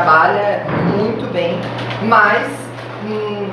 trabalha muito bem, mas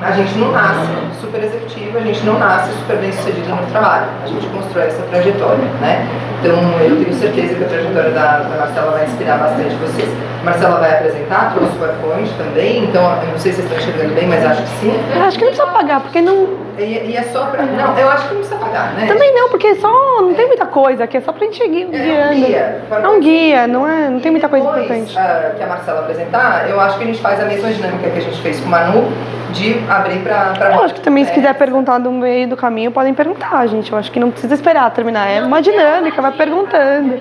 a gente não nasce super executivo, a gente não nasce super bem sucedido no trabalho, a gente constrói essa trajetória, né? Então eu tenho certeza que a trajetória da Marcela vai inspirar bastante vocês. A Marcela vai apresentar, trouxe o PowerPoint também, então eu não sei se vocês estão enxergando bem, mas acho que sim. Eu acho que não precisa pagar, porque não... E é só pra... Não, eu acho que não precisa pagar, né? Também não, porque só não tem muita coisa aqui, é só pra gente ir guiando. É um guia. É um guia, não tem muita coisa importante. Que a Marcela apresentar, eu acho que a gente faz a mesma dinâmica que a gente fez com o Manu, de abrir pra eu acho que também, se quiser perguntar no meio do caminho, podem perguntar, gente. Eu acho que não precisa esperar terminar. É uma dinâmica, vai perguntando.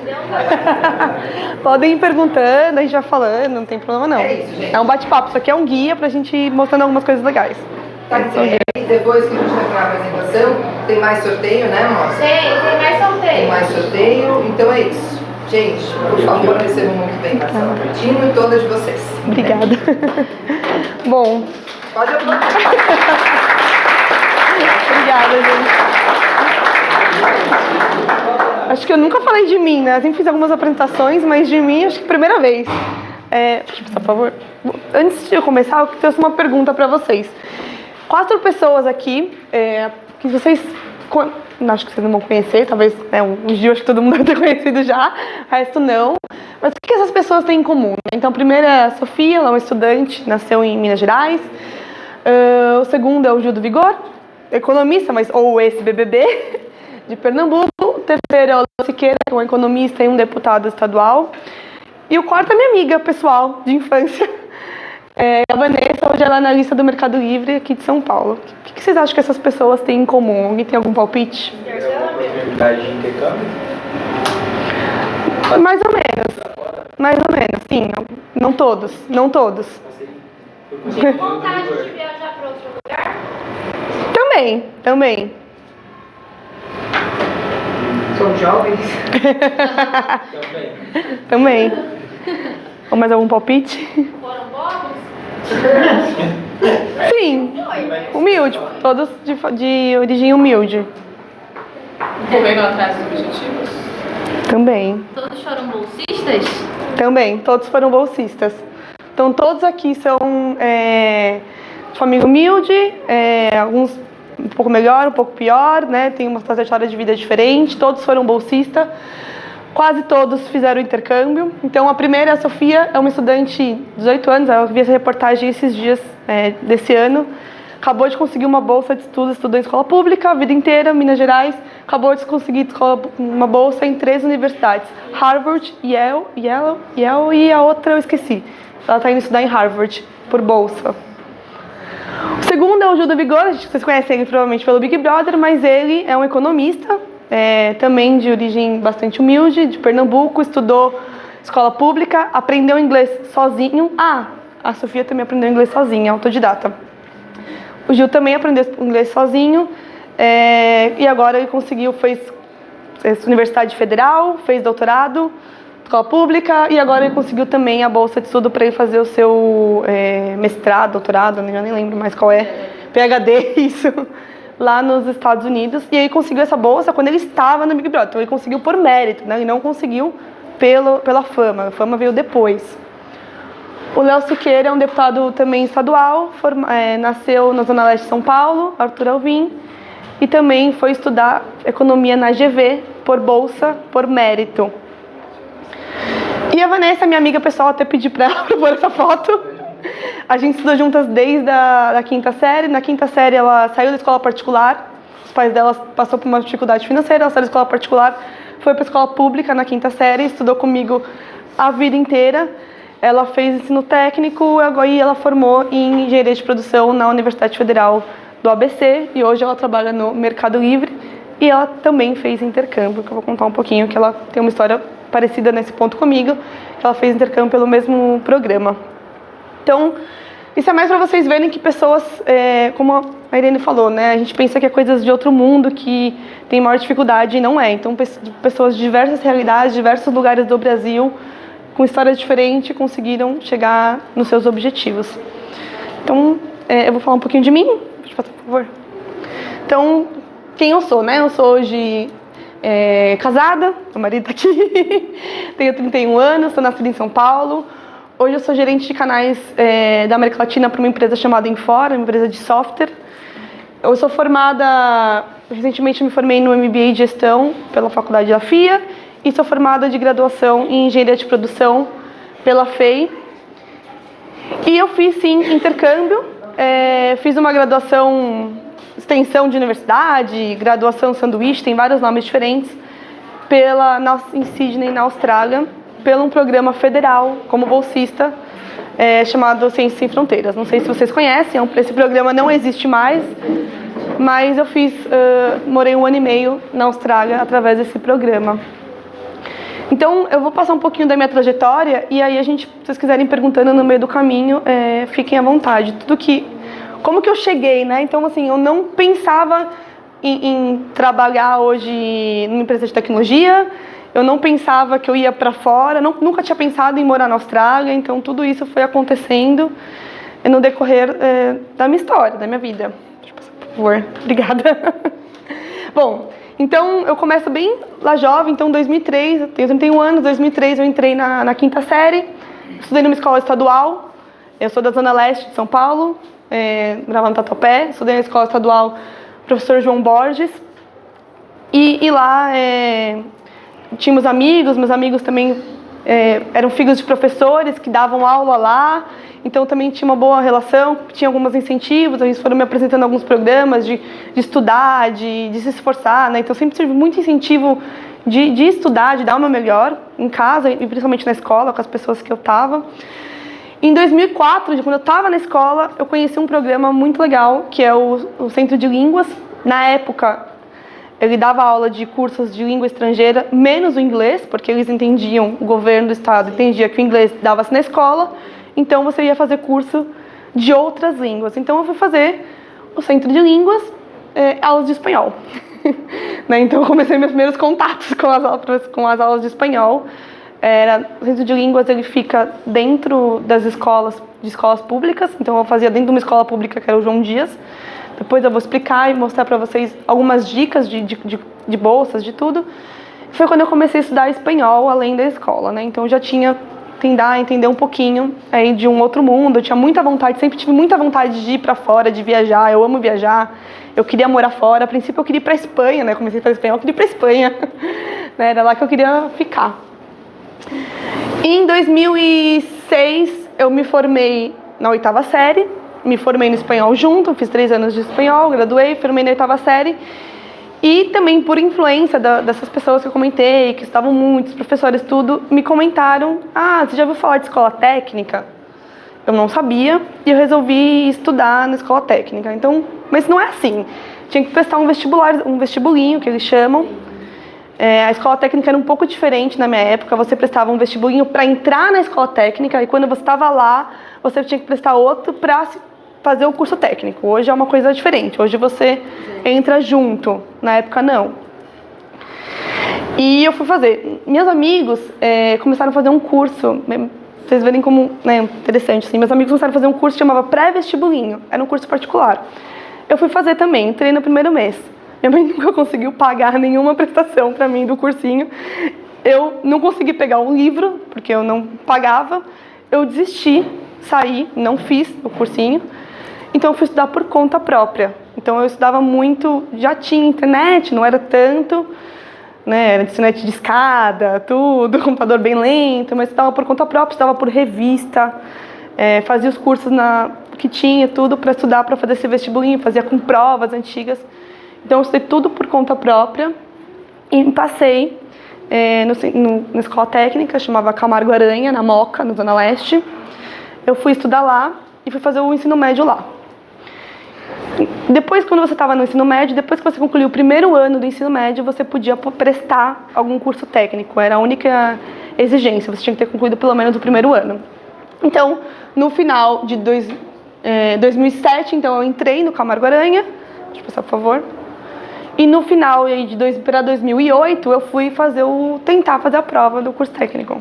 Podem ir perguntando, a gente vai falando, não tem problema não. É isso, gente. É um bate-papo, isso aqui é um guia pra gente ir mostrando algumas coisas legais. Tá, e depois que a gente terminar a apresentação, tem mais sorteio, né, moça? Tem mais sorteio. Tem mais sorteio, então é isso. Gente, por favor, recebam muito bem Marcela Coutinho e todas de vocês. Obrigada. Bom. Pode aplaudir. Obrigada, gente. Acho que eu nunca falei de mim, né? Eu sempre fiz algumas apresentações, mas de mim acho que é a primeira vez. Por favor. Antes de eu começar, eu trouxe uma pergunta para vocês. 4 pessoas aqui, que vocês... Acho que vocês não vão conhecer, talvez uns dias acho que todo mundo deve ter conhecido já, o resto não. Mas o que essas pessoas têm em comum? Então, a primeira é a Sofia, ela é uma estudante, nasceu em Minas Gerais. O segundo é o Gil do Vigor, economista, ou ex-BBB, de Pernambuco. O terceiro é o Léo Siqueira, que é um economista e um deputado estadual. E o quarto é minha amiga pessoal, de infância. A Vanessa, hoje ela é analista do Mercado Livre aqui de São Paulo. O que vocês acham que essas pessoas têm em comum? Alguém tem algum palpite? Oportunidade de intercâmbio? Mais ou menos, sim. Não todos. Tem vontade de viajar para outro lugar? Também. São jovens? Também. Ou mais algum palpite? Foram bobos? Sim, humilde, todos de origem humilde. Correndo atrás dos objetivos? Também. Todos foram bolsistas? Também, todos foram bolsistas. Então todos aqui são de família humilde, alguns um pouco melhor, um pouco pior, né? Tem uma trajetória de vida diferente, todos foram bolsistas. Quase todos fizeram intercâmbio. Então, a primeira, a Sofia, é uma estudante de 18 anos. Ela viu essa reportagem esses dias desse ano. Acabou de conseguir uma bolsa de estudo, estudou em escola pública a vida inteira, Minas Gerais. Acabou de conseguir uma bolsa em 3 universidades. Harvard, Yale e a outra eu esqueci. Ela está indo estudar em Harvard, por bolsa. O segundo é o Gil do Vigor. Vocês conhecem ele provavelmente pelo Big Brother, mas ele é um economista. Também de origem bastante humilde, de Pernambuco, estudou escola pública, aprendeu inglês sozinho. A Sofia também aprendeu inglês sozinha, autodidata. O Gil também aprendeu inglês sozinho e agora ele fez Universidade Federal, fez doutorado, escola pública e agora ele conseguiu também a bolsa de estudo para ele fazer o seu mestrado, doutorado, eu nem lembro mais qual é, PhD, isso. Lá nos Estados Unidos, e ele conseguiu essa bolsa quando ele estava no Big Brother. Então ele conseguiu por mérito, né? Ele não conseguiu pela fama, a fama veio depois. O Léo Siqueira é um deputado também estadual, nasceu na Zona Leste de São Paulo, Arthur Alvim, e também foi estudar economia na GV por bolsa, por mérito. E a Vanessa, minha amiga pessoal, até pedi para ela pôr essa foto. A gente estudou juntas desde a 5ª série. Na 5ª série ela saiu da escola particular. Os pais dela passaram por uma dificuldade financeira. Ela saiu da escola particular, foi para a escola pública na 5ª série. Estudou comigo a vida inteira. Ela fez ensino técnico e ela formou em engenharia de produção na Universidade Federal do ABC. E hoje ela trabalha no Mercado Livre. E ela também fez intercâmbio, que eu vou contar um pouquinho, que ela tem uma história parecida nesse ponto comigo. Que ela fez intercâmbio pelo mesmo programa. Então, isso é mais para vocês verem que pessoas, como a Irene falou, né? A gente pensa que é coisas de outro mundo, que tem maior dificuldade, e não é. Então, pessoas de diversas realidades, diversos lugares do Brasil, com histórias diferentes, conseguiram chegar nos seus objetivos. Então, eu vou falar um pouquinho de mim. Pode passar, por favor. Então, quem eu sou, né? Eu sou hoje casada, meu marido está aqui, tenho 31 anos, sou nascida em São Paulo. Hoje eu sou gerente de canais da América Latina para uma empresa chamada Infora, uma empresa de software. Eu sou formada, recentemente me formei no MBA de Gestão pela Faculdade da FIA e sou formada de graduação em Engenharia de Produção pela FEI. E eu fiz, sim, intercâmbio, fiz uma graduação, extensão de universidade, graduação sanduíche, tem vários nomes diferentes, em Sydney, na Austrália, pelo um programa federal como bolsista chamado Ciências Sem Fronteiras. Não sei se vocês conhecem, esse programa não existe mais, mas eu morei 1 ano e meio na Austrália através desse programa. Então, eu vou passar um pouquinho da minha trajetória e aí se vocês quiserem perguntando no meio do caminho, fiquem à vontade. Como que eu cheguei, né? Então, assim, eu não pensava em trabalhar hoje numa empresa de tecnologia, eu não pensava que eu ia para fora, nunca tinha pensado em morar na Austrália, então tudo isso foi acontecendo no decorrer da minha história, da minha vida. Deixa eu passar, por favor. Obrigada. Bom, então eu começo bem lá jovem, então 2003, eu tenho 31 anos, 2003 eu entrei na 5ª série, estudei numa escola estadual, eu sou da Zona Leste de São Paulo, morava no Tatuapé, estudei na escola estadual Professor João Borges, e lá tínhamos meus amigos também eram filhos de professores que davam aula lá, então também tinha uma boa relação, tinha alguns incentivos, eles foram me apresentando alguns programas de estudar, de se esforçar, né? Então sempre tive muito incentivo de estudar, de dar o meu melhor em casa e principalmente na escola, com as pessoas que eu estava. Em 2004, quando eu estava na escola, eu conheci um programa muito legal, que é o Centro de Línguas. Na época, ele dava aula de cursos de língua estrangeira, menos o inglês, porque eles entendiam, o governo do estado entendia que o inglês dava-se na escola, então você ia fazer curso de outras línguas. Então eu fui fazer o Centro de Línguas, aulas de espanhol. Né? Então eu comecei meus primeiros contatos com as aulas de espanhol. O Centro de Línguas ele fica dentro das escolas públicas, então eu fazia dentro de uma escola pública que era o João Dias. Depois eu vou explicar e mostrar para vocês algumas dicas de bolsas, de tudo. Foi quando eu comecei a estudar espanhol além da escola, né? Então eu já tinha tentar entender um pouquinho aí de um outro mundo. Eu tinha muita vontade, sempre tive muita vontade de ir para fora, de viajar. Eu amo viajar. Eu queria morar fora. A princípio eu queria ir para Espanha, né? Comecei a fazer espanhol, eu queria ir para Espanha. Né? Era lá que eu queria ficar. Em 2006 eu me formei na 8ª série. Me formei no espanhol junto, fiz 3 anos de espanhol, graduei, formei na 8ª série. E também por influência dessas pessoas que eu comentei, que estavam muitos professores, tudo, me comentaram: você já ouviu falar de escola técnica? Eu não sabia e eu resolvi estudar na escola técnica. Então, mas não é assim. Tinha que prestar um vestibulinho, que eles chamam. A escola técnica era um pouco diferente na minha época. Você prestava um vestibulinho para entrar na escola técnica e quando você estava lá, você tinha que prestar outro para fazer o curso técnico. Hoje é uma coisa diferente. Hoje você entra junto. Na época, não. E eu fui fazer. Meus amigos começaram a fazer um curso. Vocês verem como interessante. Assim. Meus amigos começaram a fazer um curso que chamava pré-vestibulinho. Era um curso particular. Eu fui fazer também. Entrei no primeiro mês. Minha mãe nunca conseguiu pagar nenhuma prestação para mim do cursinho. Eu não consegui pegar um livro, porque eu não pagava. Eu desisti, saí, não fiz o cursinho. Então eu fui estudar por conta própria. Então eu estudava muito, já tinha internet, não era tanto, né? Era internet de escada, tudo, computador bem lento, mas estudava por conta própria, estudava por revista, fazia os cursos que tinha, tudo para estudar, para fazer esse vestibulinho, fazia com provas antigas. Então eu estudei tudo por conta própria e passei na escola técnica, chamava Camargo Aranha, na Moca, na Zona Leste. Eu fui estudar lá e fui fazer o ensino médio lá. Depois, quando você estava no ensino médio, depois que você concluiu o primeiro ano do ensino médio, você podia prestar algum curso técnico. Era a única exigência, você tinha que ter concluído pelo menos o primeiro ano. Então, no final de 2007, então, eu entrei no Camargo Aranha. Deixa eu passar, por favor. E no final para 2008, eu fui tentar fazer a prova do curso técnico.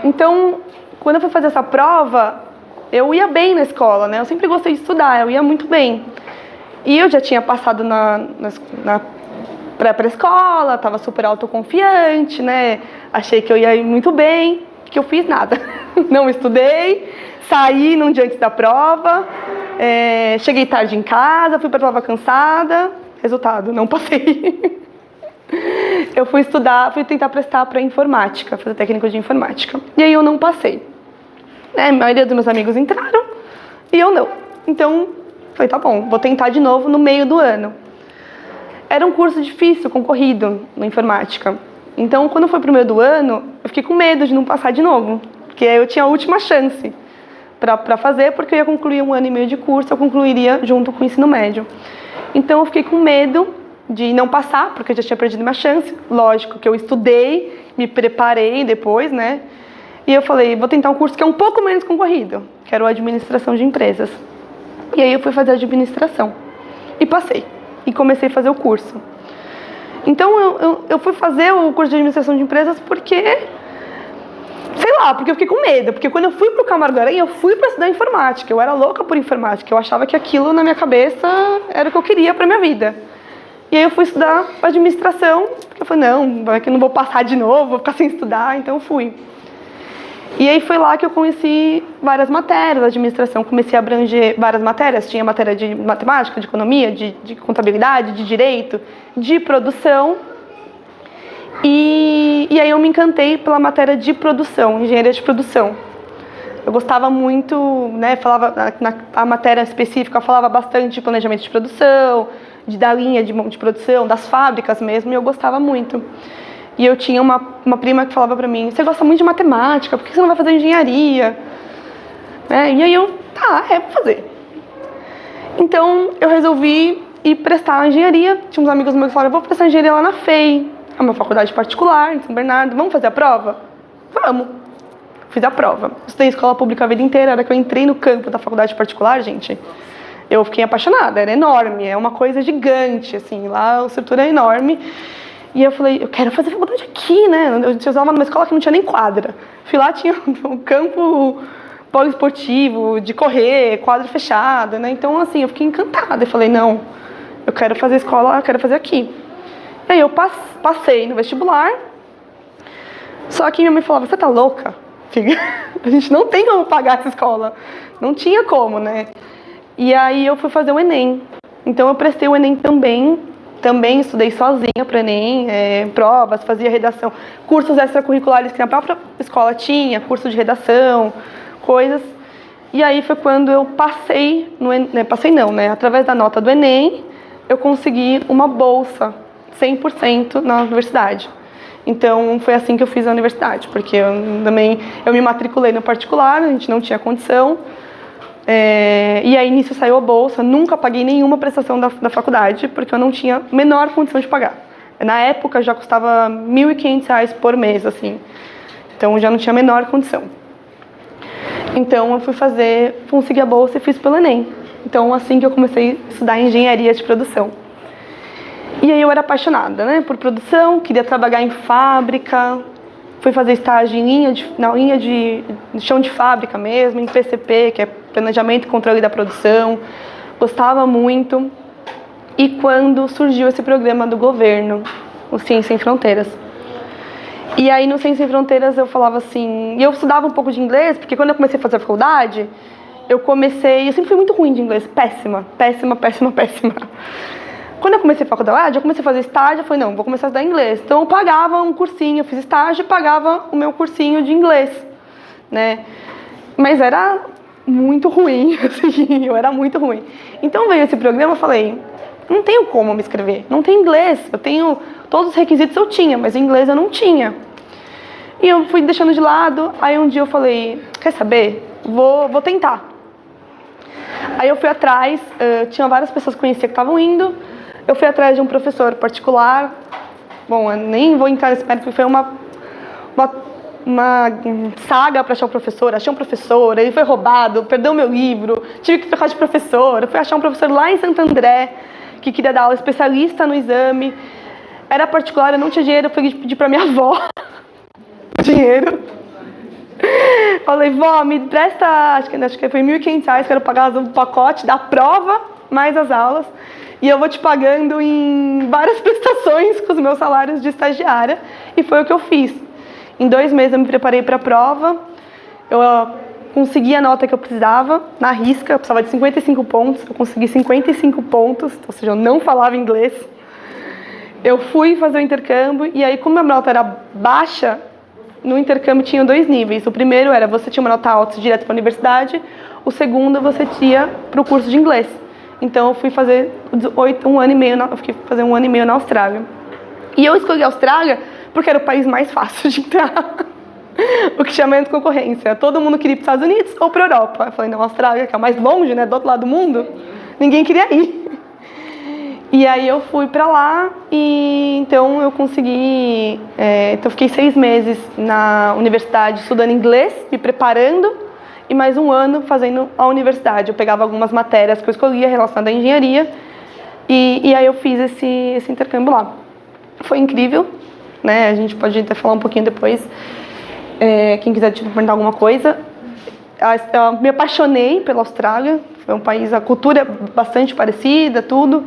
Então, quando eu fui fazer essa prova, eu ia bem na escola, né? Eu sempre gostei de estudar, eu ia muito bem. E eu já tinha passado na pra escola, tava super autoconfiante, né? Achei que eu ia ir muito bem, que eu fiz nada. Não estudei, saí num dia antes da prova, cheguei tarde em casa, fui pra prova cansada, resultado, não passei. Eu fui tentar prestar para informática, fazer técnico de informática. E aí eu não passei. A maioria dos meus amigos entraram e eu não. Então, falei, tá bom, vou tentar de novo no meio do ano. Era um curso difícil, concorrido, na informática. Então, quando foi pro meio do ano, eu fiquei com medo de não passar de novo. Porque eu tinha a última chance para fazer, porque eu ia concluir 1 ano e meio de curso, eu concluiria junto com o ensino médio. Então, eu fiquei com medo de não passar, porque eu já tinha perdido minha chance. Lógico que eu estudei, me preparei depois, né? E eu falei, vou tentar um curso que é um pouco menos concorrido, que era o administração de empresas. E aí eu fui fazer administração. E passei. E comecei a fazer o curso. Então eu fui fazer o curso de administração de empresas porque, sei lá, porque eu fiquei com medo. Porque quando eu fui pro Camargo Aranha, eu fui para estudar informática. Eu era louca por informática. Eu achava que aquilo na minha cabeça era o que eu queria pra minha vida. E aí eu fui estudar administração, porque eu falei, não, vai que eu não vou passar de novo, vou ficar sem estudar, então eu fui. E aí foi lá que eu conheci várias matérias da administração, comecei a abranger várias matérias, tinha matéria de matemática, de economia, de contabilidade, de direito, de produção. E aí eu me encantei pela matéria de produção, engenharia de produção. Eu gostava muito, né, a matéria específica falava bastante de planejamento de produção, da linha de produção, das fábricas mesmo, e eu gostava muito. E eu tinha uma prima que falava pra mim, você gosta muito de matemática, por que você não vai fazer engenharia? E aí eu, vou fazer. Então eu resolvi ir prestar engenharia, tinha uns amigos meus que falaram, eu vou prestar engenharia lá na FEI, é uma faculdade particular, em São Bernardo, vamos fazer a prova? Vamos. Fiz a prova. Estudei escola pública a vida inteira, era que eu entrei no campo da faculdade particular, gente, eu fiquei apaixonada, era enorme, é uma coisa gigante, assim, lá a estrutura é enorme. E eu falei, eu quero fazer faculdade aqui, né? Eu estudava numa escola que não tinha nem quadra. Fui lá, tinha um campo poliesportivo, de correr, quadra fechada, né? Então, assim, eu fiquei encantada. Eu falei, não, eu quero fazer escola, eu quero fazer aqui. E aí eu passei no vestibular, só que minha mãe falava, você tá louca, filha? A gente não tem como pagar essa escola. Não tinha como, né? E aí eu fui fazer o Enem. Então eu prestei o Enem também estudei sozinha para o Enem, provas, fazia redação, cursos extracurriculares que na própria escola tinha, curso de redação, coisas. E aí foi quando eu passei no Enem, através da nota do Enem, eu consegui uma bolsa 100% na universidade. Então foi assim que eu fiz a universidade, porque eu me matriculei no particular, a gente não tinha condição. E aí nisso saiu a bolsa, nunca paguei nenhuma prestação da faculdade, porque eu não tinha a menor condição de pagar. Na época já custava R$ 1.500 por mês, assim. Então já não tinha a menor condição. Então eu consegui a bolsa e fiz pelo Enem. Então assim que eu comecei a estudar engenharia de produção. E aí eu era apaixonada, né, por produção, queria trabalhar em fábrica. Fui fazer estágio na linha de chão de fábrica mesmo, em PCP, que é Planejamento e Controle da Produção. Gostava muito. E quando surgiu esse programa do governo, o Ciência Sem Fronteiras. E aí no Ciência Sem Fronteiras eu falava assim... E eu estudava um pouco de inglês, porque quando eu comecei a fazer a faculdade, eu sempre fui muito ruim de inglês. Péssima. Quando eu comecei a faculdade, eu comecei a fazer estágio, eu falei, não, vou começar a estudar inglês. Então eu pagava um cursinho, eu fiz estágio e pagava o meu cursinho de inglês, né? Mas era muito ruim, assim, eu era muito ruim. Então veio esse programa, eu falei, não tenho como me inscrever, não tem inglês, eu tenho, todos os requisitos eu tinha, mas inglês eu não tinha. E eu fui deixando de lado, aí um dia eu falei, quer saber? Vou tentar. Aí eu fui atrás, tinha várias pessoas que eu conhecia que estavam indo, eu fui atrás de um professor particular. Bom, eu nem vou entrar nesse mérito, porque foi uma saga para achar um professor. Achei um professor, ele foi roubado, perdeu meu livro, tive que trocar de professor. Eu fui achar um professor lá em Santo André, que queria dar aula especialista no exame. Era particular, eu não tinha dinheiro, eu fui pedir para minha avó dinheiro. Falei, vó, me presta, acho que foi R$ 1.500, quero pagar o pacote da prova, mais as aulas. e eu vou te pagando em várias prestações com os meus salários de estagiária. E foi o que eu fiz. Em 2 meses eu me preparei para a prova, eu consegui a nota que eu precisava, na risca, eu precisava de 55 pontos, eu consegui 55 pontos, ou seja, eu não falava inglês. Eu fui fazer o intercâmbio, e aí como a nota era baixa, no intercâmbio tinha 2 níveis. O primeiro era você tinha uma nota alta direto para a universidade, o segundo você ia para o curso de inglês. Então eu fui fazer 1 ano e meio, eu fiquei fazer 1 ano e meio na Austrália. E eu escolhi a Austrália porque era o país mais fácil de entrar. O que chama de concorrência. Todo mundo queria ir para os Estados Unidos ou para a Europa. Eu falei, não, a Austrália, que é a mais longe, né, do outro lado do mundo, ninguém queria ir. E aí eu fui para lá e então eu consegui... então eu fiquei 6 meses na universidade estudando inglês, me preparando, e mais 1 ano fazendo a universidade. Eu pegava algumas matérias que eu escolhia relacionadas à engenharia e aí eu fiz esse intercâmbio lá. Foi incrível, né? A gente pode até falar um pouquinho depois, quem quiser te perguntar alguma coisa. Eu me apaixonei pela Austrália, foi um país, a cultura é bastante parecida, tudo.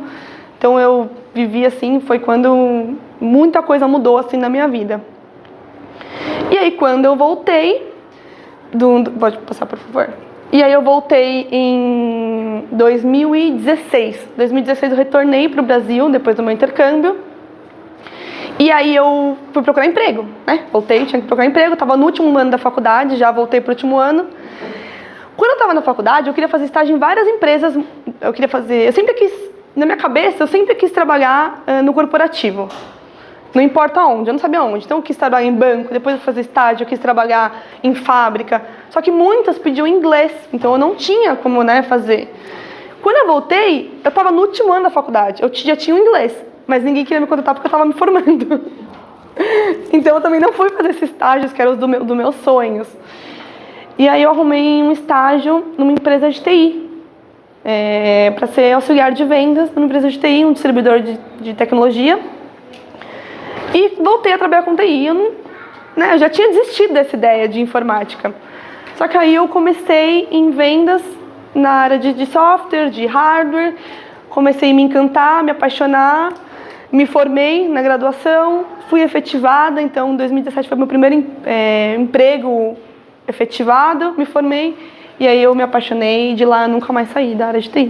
Então eu vivi assim, foi quando muita coisa mudou assim na minha vida. E aí quando eu voltei, pode passar por favor. E aí eu voltei em 2016. 2016 eu retornei para o Brasil depois do meu intercâmbio. E aí eu fui procurar emprego, né? Voltei, tinha que procurar emprego, estava no último ano da faculdade, já voltei para o último ano. Quando eu estava na faculdade, eu queria fazer estágio em várias empresas. Na minha cabeça, eu sempre quis trabalhar no corporativo. Não importa onde, eu não sabia onde. Então eu quis trabalhar em banco, depois de fazer estágio, eu quis trabalhar em fábrica. Só que muitas pediam inglês, então eu não tinha como, né, fazer. Quando eu voltei, eu estava no último ano da faculdade, eu já tinha o inglês, mas ninguém queria me contratar porque eu estava me formando. Então eu também não fui fazer esses estágios que eram os dos meus sonhos. E aí eu arrumei um estágio numa empresa de TI. Para ser auxiliar de vendas numa empresa de TI, um distribuidor de tecnologia. E voltei a trabalhar com TI. Eu já tinha desistido dessa ideia de informática. Só que aí eu comecei em vendas na área de software, de hardware. Comecei a me encantar, me apaixonar. Me formei na graduação, fui efetivada. Então, em 2017 foi meu primeiro emprego efetivado. Me formei. E aí eu me apaixonei e de lá eu nunca mais saí da área de TI.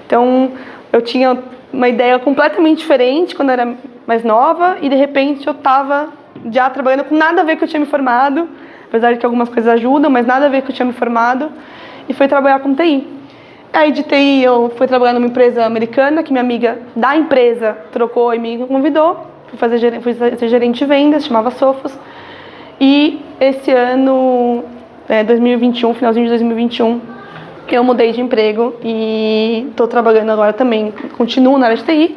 Então, eu tinha uma ideia completamente diferente quando eu era mais nova e de repente eu estava já trabalhando com nada a ver com o que eu tinha me formado, apesar de que algumas coisas ajudam, mas nada a ver com o que eu tinha me formado, e fui trabalhar com TI. Aí de TI eu fui trabalhar numa empresa americana, que minha amiga da empresa trocou e me convidou, fui ser gerente de vendas, chamava Sofos, e esse ano... 2021, finalzinho de 2021, eu mudei de emprego e estou trabalhando agora também, continuo na área de TI,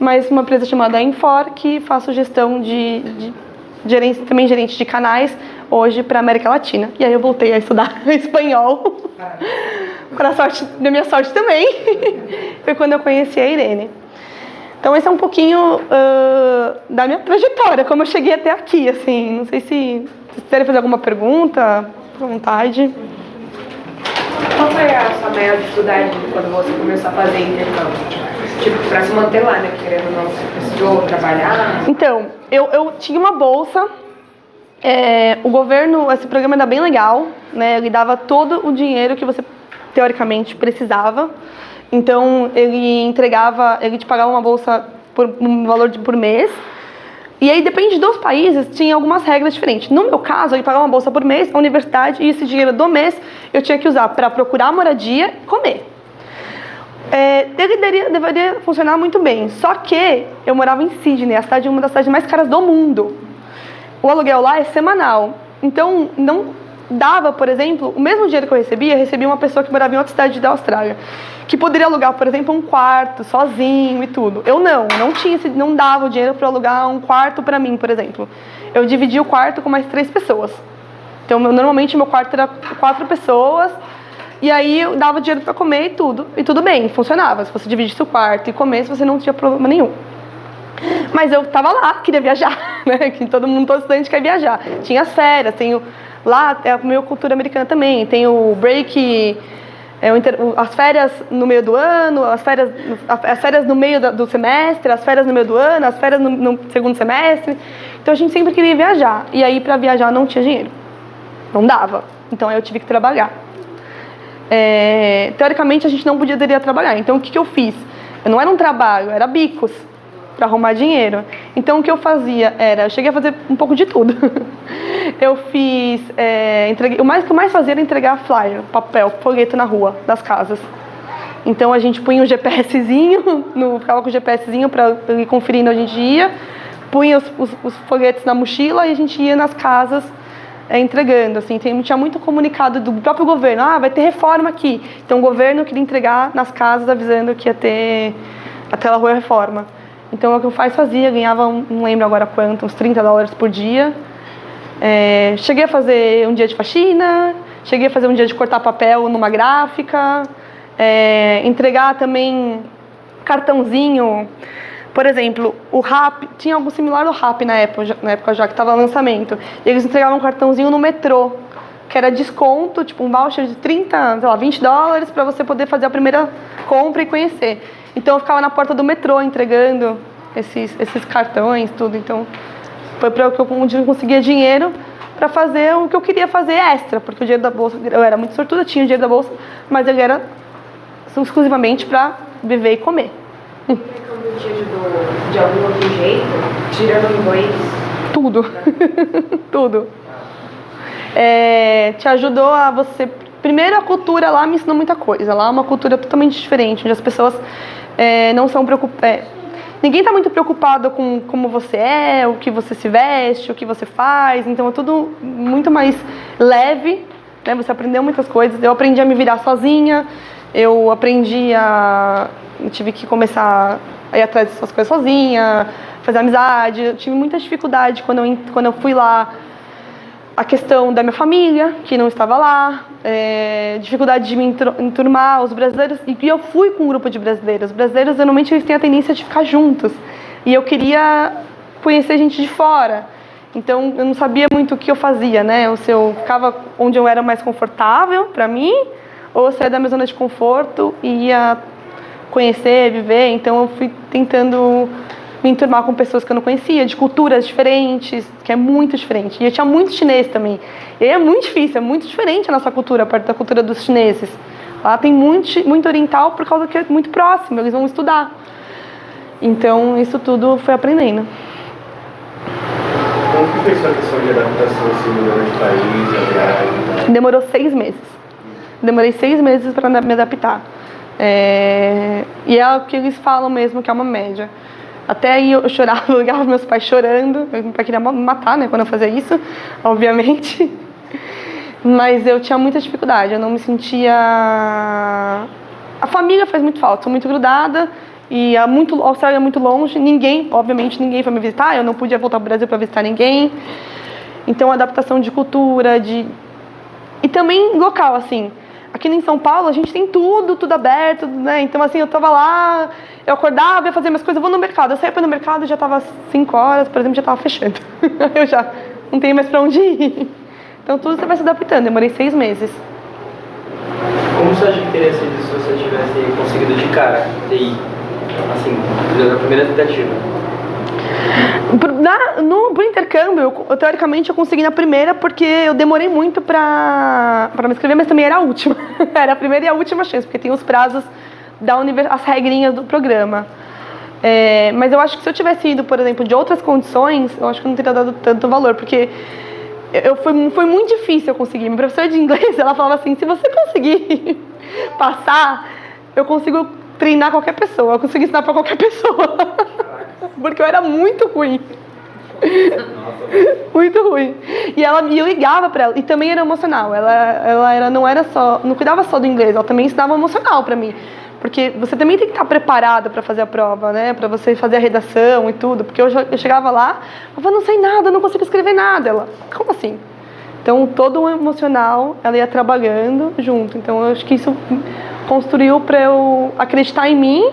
mas uma empresa chamada Infor, que faço gestão de gerência, também gerente de canais, hoje para a América Latina. E aí eu voltei a estudar espanhol, para minha sorte também, foi quando eu conheci a Irene. Então esse é um pouquinho da minha trajetória, como eu cheguei até aqui, assim, não sei se vocês querem fazer alguma pergunta... à vontade. Qual foi a sua maior dificuldade quando você começou a fazer intercâmbio? Tipo, pra se manter lá, né? Querendo ou não, você precisou trabalhar? Então, eu tinha uma bolsa. O governo, esse programa era bem legal, né? Ele dava todo o dinheiro que você, teoricamente, precisava. Então, ele te pagava uma bolsa por um valor por mês. E aí, depende dos países, tinha algumas regras diferentes. No meu caso, eu pagava uma bolsa por mês, a universidade, e esse dinheiro do mês eu tinha que usar para procurar moradia e comer. Deveria funcionar muito bem. Só que eu morava em Sydney, uma das cidades mais caras do mundo. O aluguel lá é semanal. Então, não dava, por exemplo, o mesmo dinheiro que eu recebia uma pessoa que morava em outra cidade da Austrália, que poderia alugar, por exemplo, um quarto sozinho e tudo. Eu não dava o dinheiro para alugar um quarto para mim, por exemplo. Eu dividia o quarto com mais 3 pessoas. Então, normalmente, meu quarto era 4 pessoas, e aí eu dava dinheiro para comer e tudo bem, funcionava. Se você dividisse o quarto e comesse, você não tinha problema nenhum. Mas eu estava lá, queria viajar, né? Que todo estudante quer viajar. Tinha as férias, lá é a minha cultura americana também, tem o break as férias no meio do ano, as férias no meio do semestre, as férias no meio do ano, as férias no segundo semestre. Então a gente sempre queria viajar. E aí para viajar não tinha dinheiro. Não dava. Então aí eu tive que trabalhar. Teoricamente a gente não poderia trabalhar. Então o que eu fiz? Não era um trabalho, era bicos para arrumar dinheiro. Então o que eu fazia eu cheguei a fazer um pouco de tudo. Eu fiz, o que eu mais fazia era entregar flyer, papel, folheto na rua das casas. Então a gente punha um GPSzinho, ficava com o GPSzinho para ir conferindo onde a gente ia, punha os folhetos na mochila e a gente ia nas casas entregando. Assim, tinha muito comunicado do próprio governo, vai ter reforma aqui. Então o governo queria entregar nas casas avisando que ia ter aquela rua reforma. Então o que eu fazia, ganhava, não lembro agora quanto, uns $30 por dia. Cheguei a fazer um dia de faxina, cheguei a fazer um dia de cortar papel numa gráfica, entregar também cartãozinho. Por exemplo, o Rappi, tinha algo similar ao Rappi na época já que estava no lançamento. E eles entregavam um cartãozinho no metrô, que era desconto, tipo um voucher de $20 para você poder fazer a primeira compra e conhecer. Então eu ficava na porta do metrô entregando esses cartões, tudo. Então foi para que eu conseguia dinheiro para fazer o que eu queria fazer extra, porque o dinheiro da bolsa, eu era muito sortuda, tinha o dinheiro da bolsa, mas ele era exclusivamente para viver e comer. Como te ajudou de algum outro jeito, tirando o inglês? Tudo, tudo. Te ajudou a você... Primeiro, a cultura lá me ensinou muita coisa. Lá é uma cultura totalmente diferente, onde as pessoas não são preocupadas... Ninguém está muito preocupado com como você é, o que você se veste, o que você faz. Então é tudo muito mais leve, né? Você aprendeu muitas coisas. Eu aprendi a me virar sozinha. Eu tive que começar a ir atrás dessas coisas sozinha, fazer amizade. Eu tive muita dificuldade quando eu fui lá. A questão da minha família, que não estava lá, dificuldade de me enturmar, os brasileiros, e eu fui com um grupo de brasileiros. Os brasileiros, normalmente, eles têm a tendência de ficar juntos, e eu queria conhecer gente de fora, então eu não sabia muito o que eu fazia, né, ou se eu ficava onde eu era mais confortável para mim, ou se era da minha zona de conforto e ia conhecer, viver. Então eu fui tentando me enturmar com pessoas que eu não conhecia, de culturas diferentes, que é muito diferente. E eu tinha muito chinês também. E é muito difícil, é muito diferente a nossa cultura, perto da cultura dos chineses. Lá tem muito oriental por causa que é muito próximo, eles vão estudar. Então, isso tudo foi aprendendo. Como que foi sua questão de adaptação, assim, mudando de país, a viagem? Demorou 6 meses. Demorei 6 meses para me adaptar. E é o que eles falam mesmo, que é uma média. Até aí eu chorava, eu ligava meus pais chorando, meu pai queria me matar, né, quando eu fazia isso, obviamente. Mas eu tinha muita dificuldade, eu não me sentia... A família faz muito falta, sou muito grudada, e a Austrália é muito longe, obviamente ninguém foi me visitar, eu não podia voltar para o Brasil para visitar ninguém. Então, adaptação de cultura, e também local, assim. Aqui em São Paulo, a gente tem tudo aberto, né? Então, assim, eu tava lá, eu acordava, ia fazer minhas coisas, eu vou no mercado. Eu saía para ir no mercado, já tava 5 horas, por exemplo, já tava fechando. Eu já não tenho mais para onde ir. Então, tudo você vai se adaptando. Demorei 6 meses. Como você acha que teria sido se você tivesse conseguido de cara TI? Assim, na primeira tentativa? Pro intercâmbio, teoricamente eu consegui na primeira, porque eu demorei muito pra me inscrever, mas também era a última. Era a primeira e a última chance, porque tem os prazos as regrinhas do programa. Mas eu acho que se eu tivesse ido, por exemplo, de outras condições, eu acho que eu não teria dado tanto valor, porque foi muito difícil eu conseguir. Minha professora de inglês, ela falava assim, se você conseguir passar, eu consigo treinar qualquer pessoa, eu consigo ensinar pra qualquer pessoa. Porque eu era muito ruim. Muito ruim. E eu ligava pra ela, e também era emocional. Ela não cuidava só do inglês, ela também ensinava emocional pra mim. Porque você também tem que estar preparado para fazer a prova, né? Para você fazer a redação e tudo. Porque eu chegava lá, eu falava, não sei nada, não consigo escrever nada. Ela, como assim? Então, todo o emocional, ela ia trabalhando junto. Então, eu acho que isso construiu para eu acreditar em mim,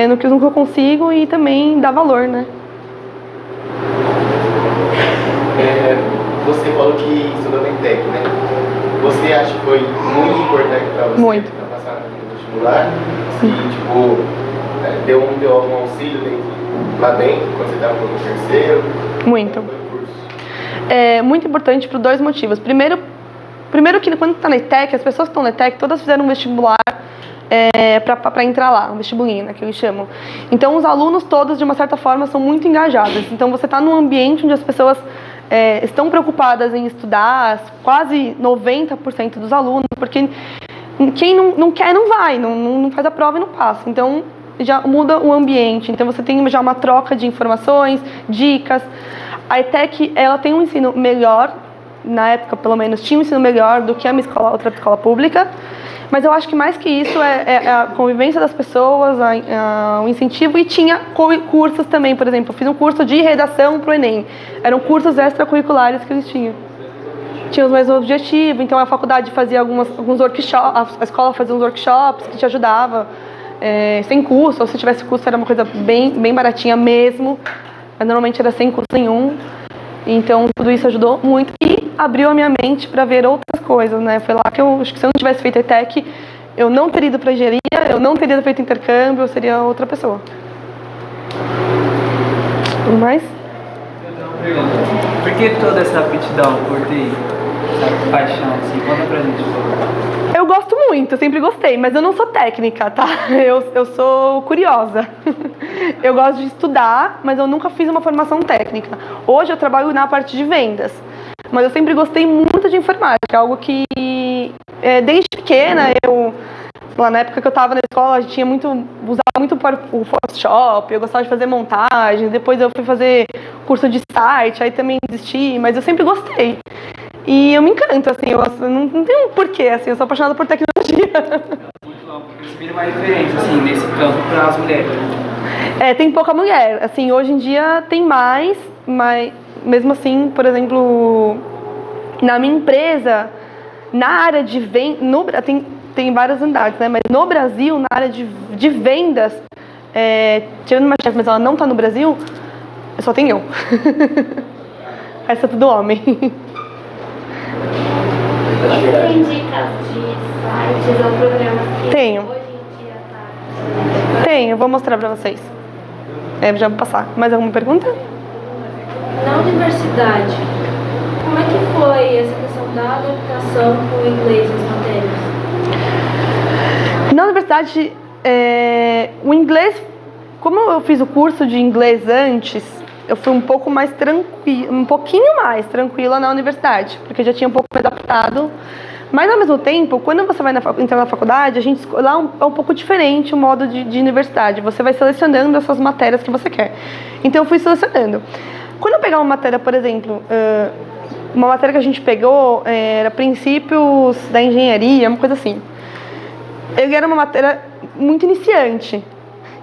no que eu consigo, e também dar valor, né? Você falou que estudou na ETEC, né? você acha que foi muito importante para você Muito. para passar no vestibular? Se, tipo, deu algum auxílio lá dentro, quando você estava no terceiro? Muito. Como foi o curso? É muito importante por dois motivos. Primeiro que quando está na ETEC, as pessoas que estão na ETEC, todas fizeram um vestibular para entrar lá, um vestibulinho, né, que eles chamam. Então, os alunos todos, de uma certa forma, são muito engajados. Então, você está num ambiente onde as pessoas estão preocupadas em estudar, quase 90% dos alunos, porque quem não quer não vai, não faz a prova e não passa. Então, já muda o ambiente. Então, você tem já uma troca de informações, dicas. A ETEC, ela tem um ensino melhor, na época, pelo menos, tinha um ensino melhor do que a minha escola, outra escola pública. Mas eu acho que mais que isso é a convivência das pessoas, o incentivo, e tinha cursos também, por exemplo, eu fiz um curso de redação para o Enem. Eram cursos extracurriculares que eles tinham. Tinha os mais objetivos, então a faculdade fazia alguns workshops, a escola fazia uns workshops que te ajudava, sem custo, ou se tivesse custo era uma coisa bem baratinha mesmo, mas normalmente era sem custo nenhum. Então, tudo isso ajudou muito e abriu a minha mente para ver outras coisas, né? Foi lá que eu acho que se eu não tivesse feito ETEC, eu não teria ido para engenharia, eu não teria feito intercâmbio, eu seria outra pessoa. Tudo mais? Eu tenho uma pergunta. Por que toda essa aptidão por TI? Essa paixão, assim? Conta pra gente, por favor. Eu gosto muito, eu sempre gostei, mas eu não sou técnica, tá? Eu sou curiosa. Eu gosto de estudar, mas eu nunca fiz uma formação técnica. Hoje eu trabalho na parte de vendas, mas eu sempre gostei muito de informática, algo que desde pequena lá na época que eu estava na escola, usava muito o Photoshop, eu gostava de fazer montagem, depois eu fui fazer curso de site, aí também desisti, mas eu sempre gostei. E eu me encanto, assim, eu não tenho um porquê, assim, eu sou apaixonada por tecnologia. Muito bom, porque você vira uma referência, assim, nesse campo para as mulheres. Tem pouca mulher, assim, hoje em dia tem mais, mas mesmo assim, por exemplo, na minha empresa, na área de vendas, tem várias unidades, né, mas no Brasil, na área de vendas, tirando uma chefe, mas ela não está no Brasil, só tem eu. Essa é tudo homem. Você tem dicas de sites ou programas que Tenho. hoje em dia tá? Tenho, vou mostrar pra vocês. Já vou passar. Mais alguma pergunta? Na universidade, como é que foi essa questão da adaptação com o inglês nas matérias? Na universidade, o inglês, como eu fiz o curso de inglês antes, eu fui um pouquinho mais tranquila na universidade, porque eu já tinha um pouco mais adaptado. Mas, ao mesmo tempo, quando você vai entrar na faculdade, lá é um pouco diferente o modo de universidade. Você vai selecionando essas matérias que você quer. Então, eu fui selecionando. Quando eu pegar uma matéria, por exemplo, uma matéria que a gente pegou era princípios da engenharia, uma coisa assim. Ele era uma matéria muito iniciante.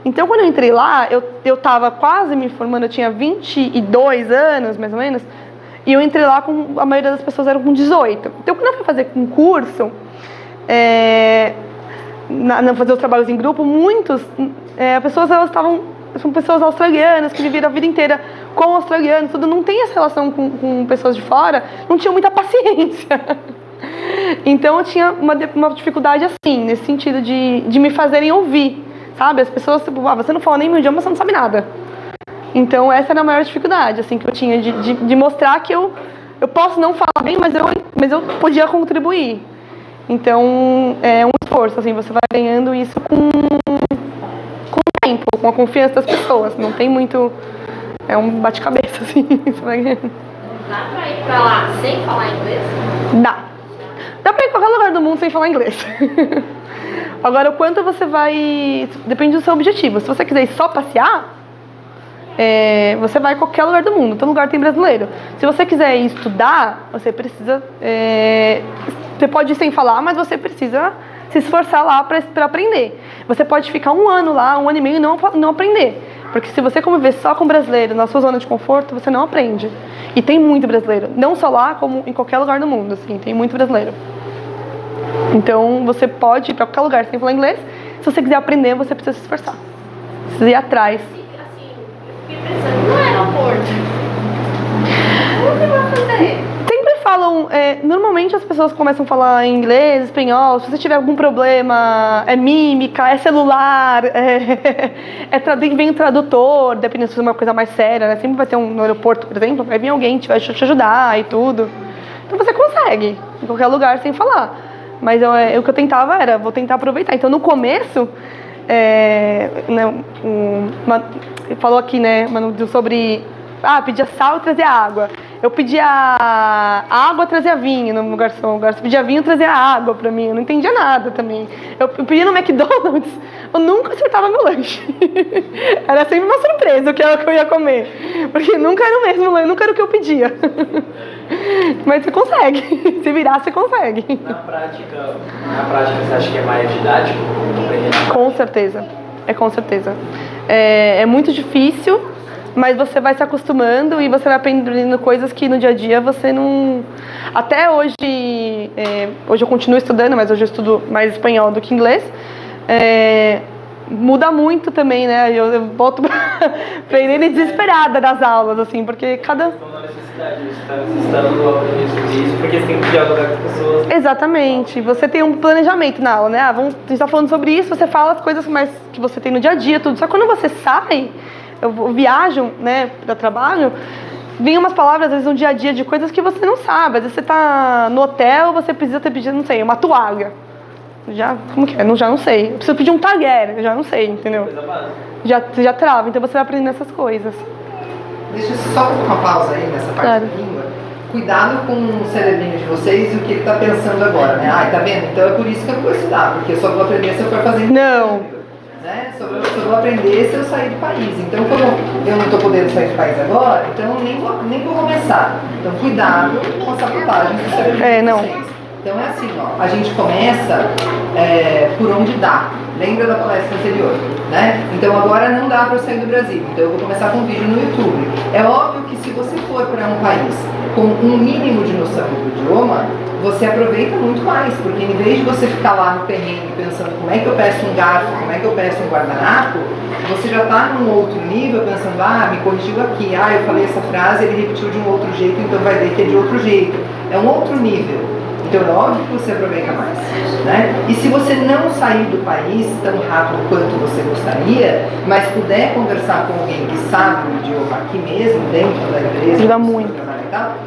Então, quando eu entrei lá, eu estava quase me formando, eu tinha 22 anos, mais ou menos, e eu entrei lá a maioria das pessoas eram com 18. Então, quando eu fui fazer concurso, fazer os trabalhos em grupo, pessoas são pessoas australianas que viveram a vida inteira com australianos, tudo, não tem essa relação com pessoas de fora, não tinham muita paciência. Então, eu tinha uma dificuldade assim, nesse sentido de me fazerem ouvir. Sabe, as pessoas, você não fala nem meu idioma, você não sabe nada. Então, essa era a maior dificuldade, assim, que eu tinha de mostrar que eu posso não falar bem, mas eu podia contribuir. Então, é um esforço, assim, você vai ganhando isso com o tempo, com a confiança das pessoas. Não tem muito... É um bate-cabeça, assim, você vai ganhando. Dá pra ir pra lá sem falar inglês? Dá. Dá pra ir em qualquer lugar do mundo sem falar inglês. Agora, o quanto você vai... Depende do seu objetivo. Se você quiser ir só passear, você vai em qualquer lugar do mundo. Todo lugar tem brasileiro. Se você quiser ir estudar, você precisa... Você pode ir sem falar, mas você precisa se esforçar lá para aprender. Você pode ficar 1 ano lá, 1 ano e meio e não aprender. Porque se você conviver só com brasileiro na sua zona de conforto, você não aprende. E tem muito brasileiro. Não só lá, como em qualquer lugar do mundo. Assim, tem muito brasileiro. Então, você pode ir para qualquer lugar sem falar inglês. Se você quiser aprender, você precisa se esforçar. Precisa ir atrás. Assim, eu fiquei pensando no aeroporto. Como que vai fazer? Sempre falam... Normalmente as pessoas começam a falar em inglês, espanhol. Se você tiver algum problema, é mímica, é celular, vem um tradutor, dependendo se for uma coisa mais séria, né? Sempre vai ter no aeroporto, por exemplo, vai vir alguém que vai te ajudar e tudo. Então você consegue, em qualquer lugar, sem falar. Mas o que eu tentava era, vou tentar aproveitar. Então no começo, falou aqui, né, Manu, sobre pedia sal e trazia água. Eu pedia água, trazia vinho no garçom. O garçom pedia vinho, trazia água pra mim. Eu não entendia nada também. Eu pedia no McDonald's, eu nunca acertava meu lanche. Era sempre uma surpresa o que eu ia comer. Porque nunca era o mesmo lanche, nunca era o que eu pedia. Mas você consegue. Se virar, você consegue. Na prática, você acha que é mais didático? Com certeza. Com certeza. É muito difícil, mas você vai se acostumando e você vai aprendendo coisas que no dia a dia você não... Até hoje, hoje eu continuo estudando, mas hoje eu estudo mais espanhol do que inglês. Muda muito também, né? Eu volto pra ir desesperada das aulas, assim, porque cada... Você está necessitando aprender sobre isso, porque você tem que dialogar com as pessoas. Exatamente. Você tem um planejamento na aula, né? A gente está falando sobre isso, você fala as coisas mais que você tem no dia a dia, tudo. Só que quando você sai, eu viajo, né, para trabalho, vem umas palavras, às vezes, no dia a dia de coisas que você não sabe. Às vezes você tá no hotel, você precisa ter pedido, não sei, uma toalha. Como que é? Já não sei. Eu preciso pedir um talher, já não sei, entendeu? Já trava, então você vai aprendendo essas coisas. Deixa eu só fazer uma pausa aí nessa parte da língua. Cuidado com o cerebrinho de vocês e o que ele está pensando agora, né? Tá vendo? Então é por isso que eu não vou estudar, porque eu só vou aprender se eu for fazer... Não. Né? Só vou aprender se eu sair do país. Então, como eu não estou podendo sair do país agora, então nem vou começar. Então, cuidado com a sabotagem do cerebrinho de vocês. Então é assim, a gente começa por onde dá. Lembra da palestra anterior, né? Então agora não dá para eu sair do Brasil, então eu vou começar com um vídeo no YouTube. É óbvio que se você for para um país com um mínimo de noção do idioma, você aproveita muito mais, porque em vez de você ficar lá no perrengue pensando como é que eu peço um garfo, como é que eu peço um guardanapo, você já está num outro nível pensando, me corrigiu aqui, eu falei essa frase, ele repetiu de um outro jeito, então vai ver que é de outro jeito. É um outro nível. Então é óbvio que você aproveita mais, né? E se você não sair do país tão rápido quanto você gostaria, mas puder conversar com alguém que sabe o idioma aqui mesmo, dentro da empresa, ajuda muito.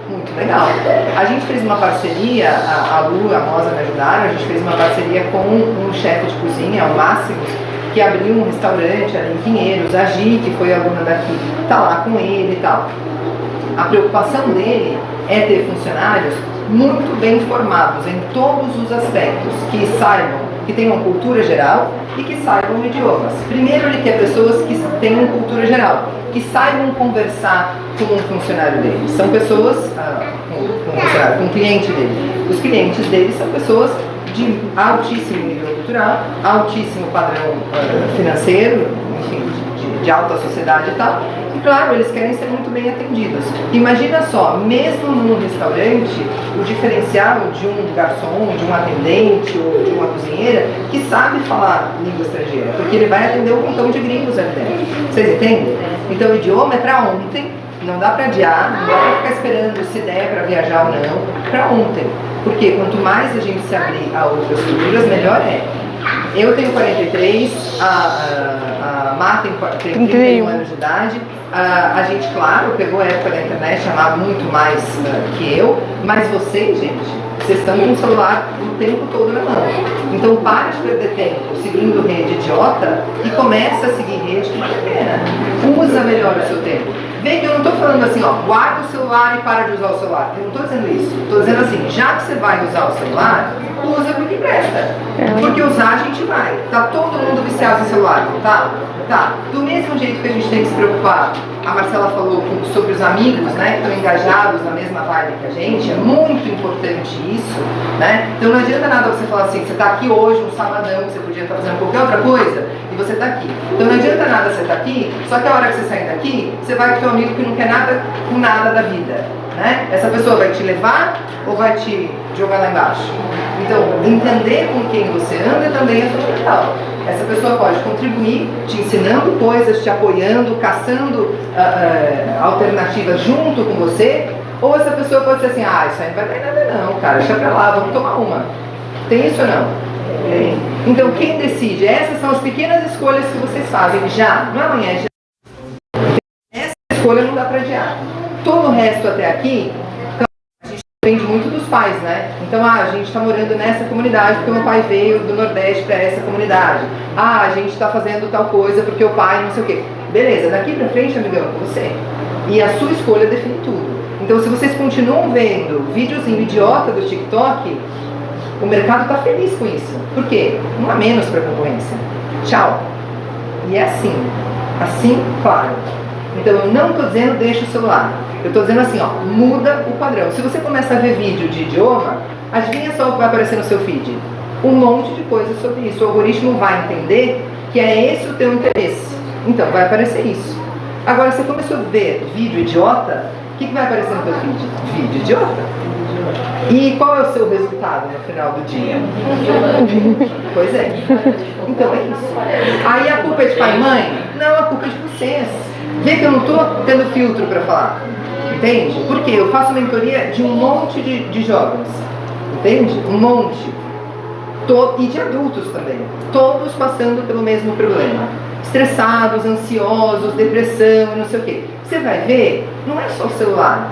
Muito legal. A gente fez uma parceria, a Lu e a Moza me ajudaram, a gente fez uma parceria com um chefe de cozinha, o Máximos, que abriu um restaurante ali em Pinheiros, a Gi, que foi aluna daqui, tá lá com ele e tal. A preocupação dele é ter funcionários muito bem formados em todos os aspectos, que saibam, que tenham cultura geral e que saibam idiomas. Primeiro, ele quer pessoas que tenham cultura geral, que saibam conversar com um funcionário dele. São pessoas, com um cliente dele. Os clientes dele são pessoas de altíssimo nível cultural, altíssimo padrão financeiro, enfim, de alta sociedade e tal. E claro, eles querem ser muito bem atendidos. Imagina só, mesmo num restaurante, o diferencial de um garçom, de um atendente ou de uma cozinheira que sabe falar língua estrangeira, porque ele vai atender um montão de gringos ali dentro. Vocês entendem? Então o idioma é para ontem, não dá para adiar, não dá para ficar esperando se der para viajar ou não, para ontem. Porque quanto mais a gente se abrir a outras culturas, melhor é. Eu tenho 43, a Má tem 31 anos de idade. A gente, claro, pegou a época da internet, amava muito mais que eu, mas vocês, gente, vocês estão com o celular o tempo todo na mão. Então para de perder tempo seguindo rede idiota e começa a seguir rede que vale a pena. Usa melhor o seu tempo. Vê que eu não estou falando assim, guarda o celular e para de usar o celular. Eu não estou dizendo isso. Estou dizendo assim, já que você vai usar o celular, usa porque presta. Porque usar a gente vai. Tá todo mundo viciado no celular, não tá? Tá. Do mesmo jeito que a gente tem que se preocupar, a Marcela falou sobre os amigos, né, que estão engajados na mesma vibe que a gente, é muito importante isso, né? Então não adianta nada você falar assim, você está aqui hoje, um sabadão, que você podia estar fazendo qualquer outra coisa, e você está aqui. Então não adianta nada você estar aqui, só que a hora que você sair daqui, você vai com teu amigo que não quer nada com nada da vida, né? Essa pessoa vai te levar ou vai te jogar lá embaixo? Então, entender com quem você anda também é fundamental. Essa pessoa pode contribuir te ensinando coisas, te apoiando, caçando alternativas junto com você, Ou essa pessoa pode ser assim, isso aí não vai dar em nada não, cara, deixa pra lá, vamos tomar uma. Tem isso ou não? Tem. Então quem decide? Essas são as pequenas escolhas que vocês fazem já, não é amanhã, já. Essa escolha não dá pra adiar. Todo o resto até aqui, a gente depende muito dos pais, né? Então, a gente está morando nessa comunidade porque o meu pai veio do Nordeste para essa comunidade. A gente está fazendo tal coisa porque o pai não sei o quê. Beleza, daqui pra frente, amigão, você. E a sua escolha define tudo. Então, se vocês continuam vendo videozinho idiota do TikTok, o mercado está feliz com isso. Por quê? Não há menos para concorrência. Tchau. E é assim. Assim, claro. Então, eu não estou dizendo deixa o celular. Eu estou dizendo assim, muda o padrão. Se você começa a ver vídeo de idioma, adivinha só o que vai aparecer no seu feed? Um monte de coisas sobre isso. O algoritmo vai entender que é esse o teu interesse. Então, vai aparecer isso. Agora, você começou a ver vídeo idiota, o que vai aparecer no teu feed? Vídeo idiota. E qual é o seu resultado no final do dia? Pois é. Então é isso. Aí a culpa é de pai e mãe? Não, a culpa é de vocês. Vê que eu não estou tendo filtro para falar. Entende? Porque eu faço mentoria de um monte de jovens. Entende? Um monte. E de adultos também. Todos passando pelo mesmo problema. Estressados, ansiosos, depressão, não sei o quê. Você vai ver, não é só o celular.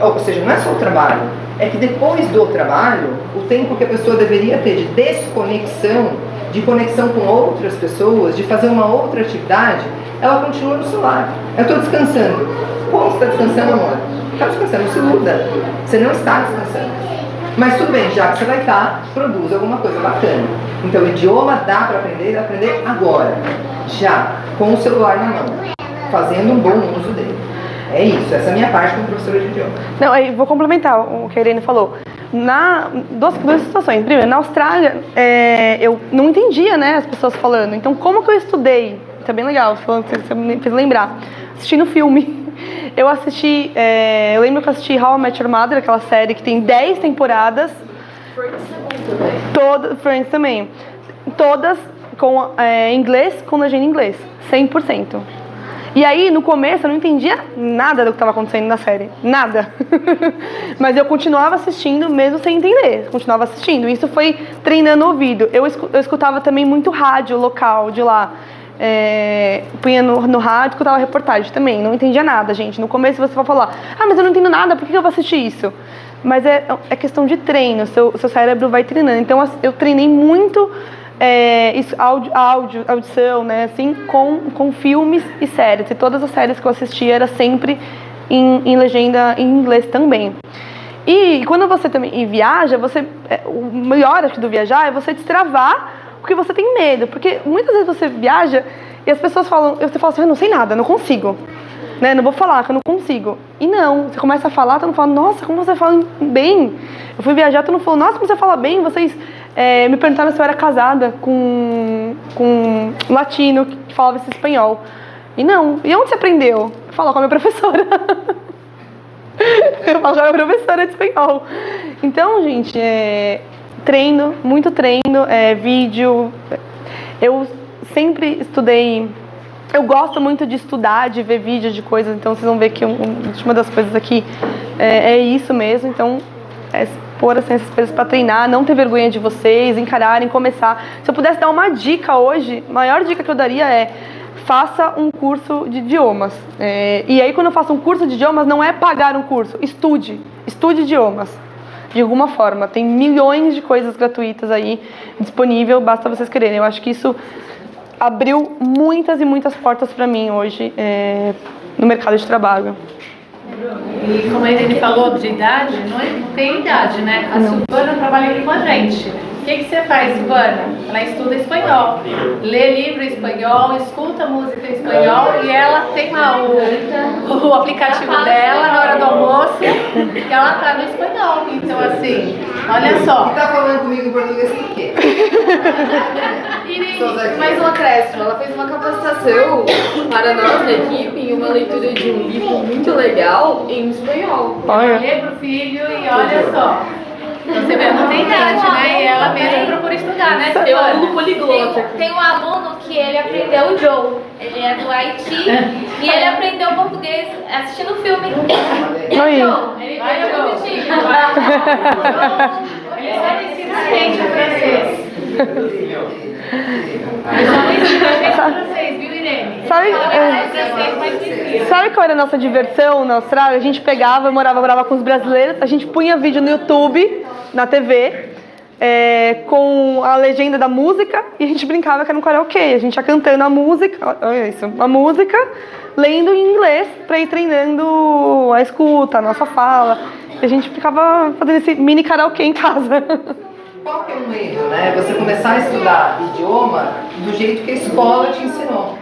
Ou seja, não é só o trabalho. É que depois do trabalho, o tempo que a pessoa deveria ter de desconexão, de conexão com outras pessoas, de fazer uma outra atividade, ela continua no celular. Eu estou descansando. Como você está descansando, amor? Está descansando, não se iluda. Você não está descansando. Mas tudo bem, já que você vai estar, produz alguma coisa bacana. Então, o idioma dá para aprender agora. Já, com o celular na mão. Fazendo um bom uso dele. É isso, essa é a minha parte como professora de idioma. Não, aí vou complementar o que a Irene falou. Duas situações. Primeiro, na Austrália, eu não entendia, né, as pessoas falando. Então, como que eu estudei? Isso é bem legal, você me fez lembrar. Assistindo filme. Eu assisti, eu lembro que eu assisti How I Met Your Mother, aquela série que tem 10 temporadas. Friends também. Todas com inglês, com legenda em inglês. 100%. E aí, no começo, eu não entendia nada do que estava acontecendo na série. Nada. Mas eu continuava assistindo, mesmo sem entender. Continuava assistindo. Isso foi treinando o ouvido. Eu escutava também muito rádio local de lá. Punha no rádio, escutava reportagem também. Não entendia nada, gente. No começo você vai falar, mas eu não entendo nada, por que eu vou assistir isso? Mas é questão de treino. Seu cérebro vai treinando. Então, eu treinei muito... audição, né, assim, com filmes e séries. E todas as séries que eu assistia era sempre em legenda em inglês também. E quando você também viaja, o melhor acho do viajar é você destravar porque você tem medo. Porque muitas vezes você viaja e as pessoas falam, você fala assim, eu não sei nada, não consigo. Né, não vou falar que eu não consigo. E não, você começa a falar, tu não fala, nossa, como você fala bem. Eu fui viajar, tu não falou, nossa, como você fala bem. Vocês me perguntaram se eu era casada com um latino que falava esse espanhol. E não, e onde você aprendeu? Eu falo com a minha professora. Eu falo com a minha professora de espanhol. Então, gente, treino, muito treino, vídeo. Eu sempre estudei. Eu gosto muito de estudar, de ver vídeos de coisas, então vocês vão ver que uma das coisas aqui é isso mesmo. Então, pôr assim, essas coisas para treinar, não ter vergonha de vocês, encararem, começar. Se eu pudesse dar uma dica hoje, a maior dica que eu daria é faça um curso de idiomas. E aí, quando eu faço um curso de idiomas, não é pagar um curso, estude idiomas. De alguma forma, tem milhões de coisas gratuitas aí disponível, basta vocês quererem. Eu acho que isso abriu muitas e muitas portas para mim hoje no mercado de trabalho. E como a Irene falou de idade, não tem idade, né? A Silvana trabalha aqui com a gente. O que você faz, Silvana? Ela estuda espanhol, lê livro em espanhol, escuta música em espanhol e ela tem lá o aplicativo dela na hora do almoço e ela tá no espanhol. Então, assim, olha só. E tá falando comigo em português por quê? Mais um acréscimo, ela fez uma capacitação para nós na equipe em uma leitura de um livro muito legal em espanhol. Lê pro filho e olha só. Então você vê, não tem idade, né? E ela mesma procura estudar, né? Tem um aluno poliglota. Tem um aluno que ele aprendeu o Joe. Ele é do Haiti e ele aprendeu português assistindo filme. Aí. Ele aprendeu bonitinho. Ele só não ensina a gente o francês. Ele só não ensina a gente o francês, viu, Irene? Sabe qual era a nossa diversão na Austrália? A gente pegava, eu morava com os brasileiros, a gente punha vídeo no YouTube, na TV, com a legenda da música e a gente brincava que era um karaokê. A gente ia cantando a música, olha isso, a música, lendo em inglês para ir treinando a escuta, a nossa fala. E a gente ficava fazendo esse mini karaokê em casa. Qual que é o medo, né? Você começar a estudar idioma do jeito que a escola te ensinou.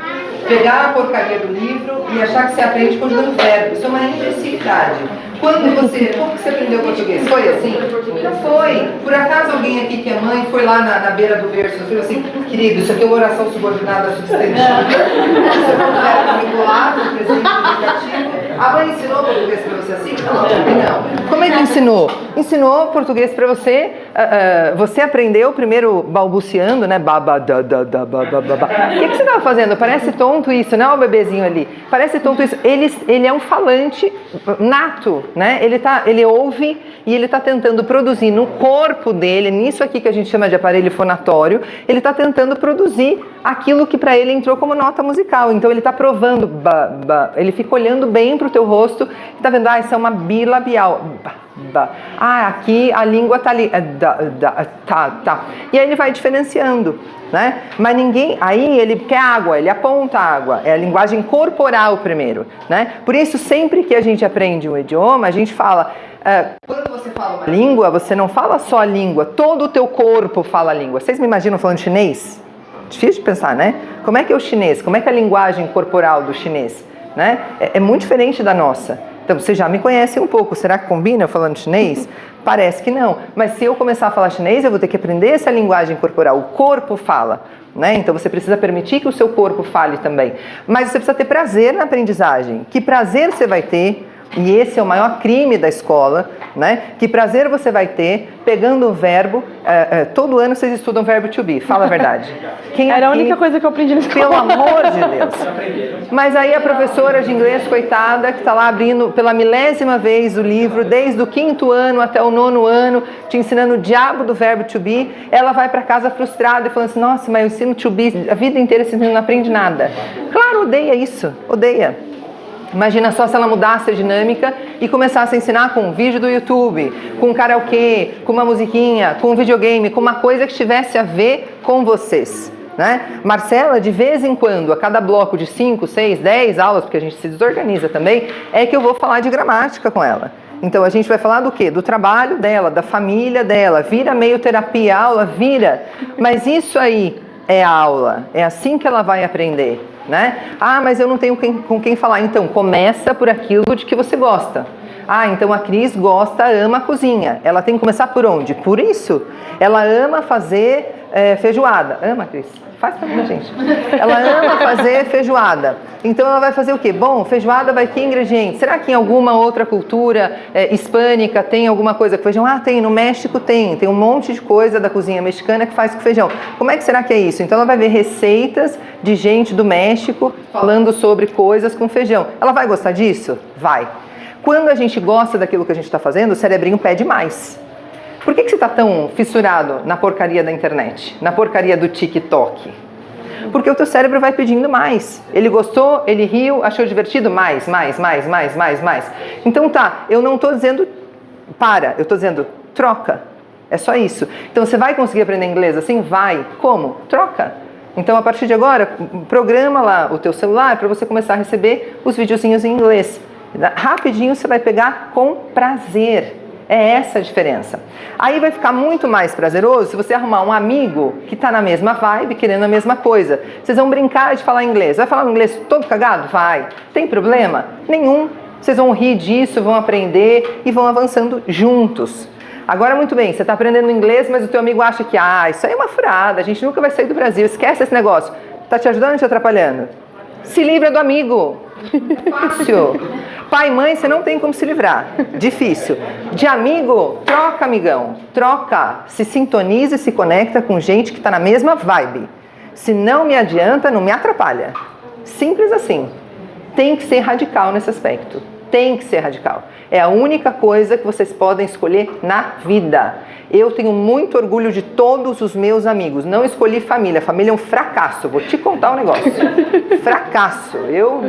Pegar a porcaria do livro e achar que você aprende conjugando verbo. Isso é uma imbecilidade. Como que você aprendeu português? Foi assim? Não foi. Por acaso alguém aqui que é mãe foi lá na beira do verso e falou assim, querido, isso aqui é uma oração subordinada substantiva. Isso é um verbo vinculado, um presente indicativo. A mãe ensinou português para você assim? Não. Como é que ensinou? Ensinou português para você. Você aprendeu primeiro balbuciando, né? Baba, da, ba, ba, ba. O que você estava fazendo? Parece tonto isso, não é o bebezinho ali. Parece tonto isso. Ele é um falante nato, né? Ele ouve e ele está tentando produzir no corpo dele, nisso aqui que a gente chama de aparelho fonatório, ele está tentando produzir aquilo que para ele entrou como nota musical. Então ele está provando, ele fica olhando bem para o teu rosto e está vendo, isso é uma bilabial. Aqui a língua tá ali, tá. E aí ele vai diferenciando, né? Mas aí ele quer água, ele aponta a água, é a linguagem corporal primeiro, né? Por isso sempre que a gente aprende um idioma, a gente fala, quando você fala uma língua, você não fala só a língua, todo o teu corpo fala a língua. Vocês me imaginam falando chinês? Difícil de pensar, né? Como é que é o chinês? Como é que é a linguagem corporal do chinês? Né? É muito diferente da nossa. Então, vocês já me conhecem um pouco. Será que combina eu falando chinês? Parece que não. Mas se eu começar a falar chinês, eu vou ter que aprender essa linguagem corporal. O corpo fala, né? Então, você precisa permitir que o seu corpo fale também. Mas você precisa ter prazer na aprendizagem. Que prazer você vai ter? E esse é o maior crime da escola, né? Que prazer você vai ter pegando um verbo. Todo ano vocês estudam verbo to be, fala a verdade. Era a única coisa que eu aprendi na escola. Pelo amor de Deus. Mas aí a professora de inglês, coitada, que está lá abrindo pela 1000ª vez o livro, desde o 5º ano até o 9º ano, te ensinando o diabo do verbo to be, ela vai para casa frustrada e falando assim, nossa, mas eu ensino to be a vida inteira, esse menino não aprende nada. Claro, odeia isso, odeia. Imagina só se ela mudasse a dinâmica e começasse a ensinar com um vídeo do YouTube, com um karaokê, com uma musiquinha, com um videogame, com uma coisa que tivesse a ver com vocês, né? Marcela, de vez em quando, a cada bloco de 5, 6, 10 aulas, porque a gente se desorganiza também, é que eu vou falar de gramática com ela. Então a gente vai falar do quê? Do trabalho dela, da família dela, vira meio terapia, aula, vira. Mas isso aí é aula, é assim que ela vai aprender. Né? Mas eu não tenho com quem falar. Então, começa por aquilo de que você gosta. Então a Cris ama a cozinha. Ela tem que começar por onde? Por isso. Ela ama fazer feijoada. Ama, Cris? Faz pra mim, gente. Ela ama fazer feijoada. Então ela vai fazer o quê? Bom, feijoada vai ter ingredientes. Será que em alguma outra cultura hispânica tem alguma coisa com feijão? Tem. No México tem. Tem um monte de coisa da cozinha mexicana que faz com feijão. Como é que será que é isso? Então ela vai ver receitas de gente do México falando sobre coisas com feijão. Ela vai gostar disso? Vai. Quando a gente gosta daquilo que a gente está fazendo, o cerebrinho pede mais. Por que você está tão fissurado na porcaria da internet? Na porcaria do TikTok? Porque o teu cérebro vai pedindo mais. Ele gostou, ele riu, achou divertido? Mais. Então eu não estou dizendo eu estou dizendo troca. É só isso. Então você vai conseguir aprender inglês assim? Vai. Como? Troca. Então a partir de agora, programa lá o teu celular para você começar a receber os videozinhos em inglês. Rapidinho você vai pegar com prazer. É essa a diferença. Aí vai ficar muito mais prazeroso se você arrumar um amigo que está na mesma vibe, querendo a mesma coisa. Vocês vão brincar de falar inglês. Vai falar um inglês todo cagado? Vai. Tem problema? Nenhum. Vocês vão rir disso, vão aprender e vão avançando juntos. Agora, muito bem, você está aprendendo inglês, mas o teu amigo acha que isso aí é uma furada, a gente nunca vai sair do Brasil, esquece esse negócio. Está te ajudando ou te atrapalhando? Se livra do amigo. Fácil. Pai e mãe, você não tem como se livrar. Difícil. De amigo, troca, amigão. Troca. Se sintoniza e se conecta com gente que está na mesma vibe. Se não me adianta, não me atrapalha. Simples assim. Tem que ser radical nesse aspecto. Tem que ser radical. É a única coisa que vocês podem escolher na vida. Eu tenho muito orgulho de todos os meus amigos. Não escolhi família. Família é um fracasso. Vou te contar um negócio. Fracasso. Eu